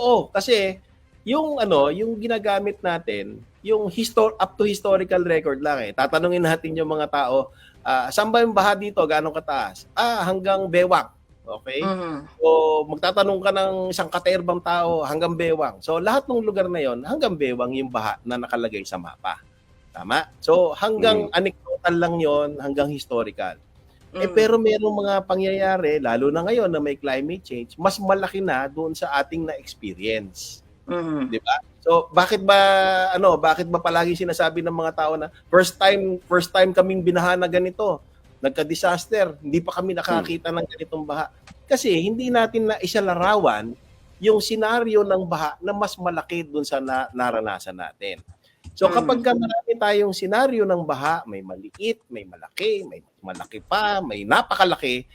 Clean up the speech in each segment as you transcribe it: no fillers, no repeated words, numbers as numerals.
Oo, kasi yung yung ginagamit natin, yung up to historical record lang eh. Tatanungin natin yung mga tao, saan ba yung baha dito? Gaano kataas? Hanggang bewang. Okay? Mhm. So, magtatanong ka ng isang katerbang tao hanggang bewang. So, lahat ng lugar na yon hanggang bewang yung baha na nakalagay sa mapa. Tama? So, hanggang anecdotal lang yon, hanggang historical. Pero merong mga pangyayari, lalo na ngayon na may climate change, mas malaki na doon sa ating na-experience. Mhm. 'Di ba? So, bakit ba palagi sinasabi ng mga tao na first time kaming binaha na ganito, nagka-disaster, hindi pa kami nakakita ng ganitong baha. Kasi hindi natin na isalarawan yung senaryo ng baha na mas malaki doon sa naranasan natin. So kapag marami tayong senaryo ng baha, may maliit, may malaki, may malaki pa, may napakalaki,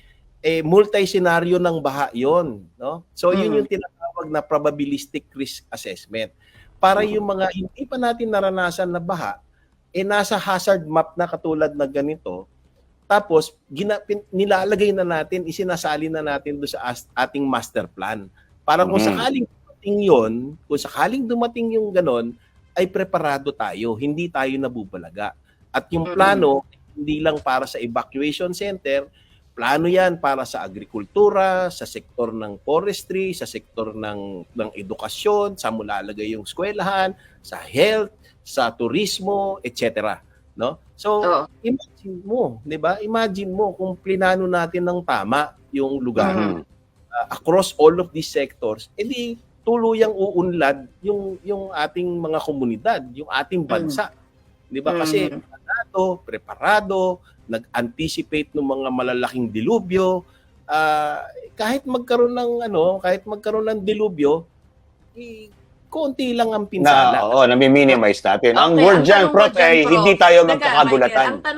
multi-senaryo ng baha 'yon, no? So yun yung tinatawag na probabilistic risk assessment. Para yung mga hindi pa natin naranasan na baha, nasa hazard map na katulad na ganito, tapos nilalagay na natin, isinasali na natin doon sa ating master plan. Para kung sakaling dumating yun, kung sakaling dumating yung ganon, ay preparado tayo, hindi tayo nabubalaga. At yung plano, hindi lang para sa evacuation center, plano yan para sa agrikultura, sa sektor ng forestry, sa sektor ng edukasyon, sa mulalagay yung eskwelahan, sa health, sa turismo, etc. No? So, imagine mo, 'di ba? Imagine mo kung plinano natin ng tama yung lugar across all of these sectors, edi tuluyang uunlad yung ating mga komunidad, yung ating bansa. 'Di ba? Kasi preparado, nag-anticipate ng mga malalaking dilubyo. Kahit magkaroon ng dilubyo, konti lang ang pinsala. Na, nami-minimize natin. Ang Okay, word ang dyan, tanong mo Prof, dyan, ay Prof, hindi tayo teka, Michael, magkakagulatan. ang tanong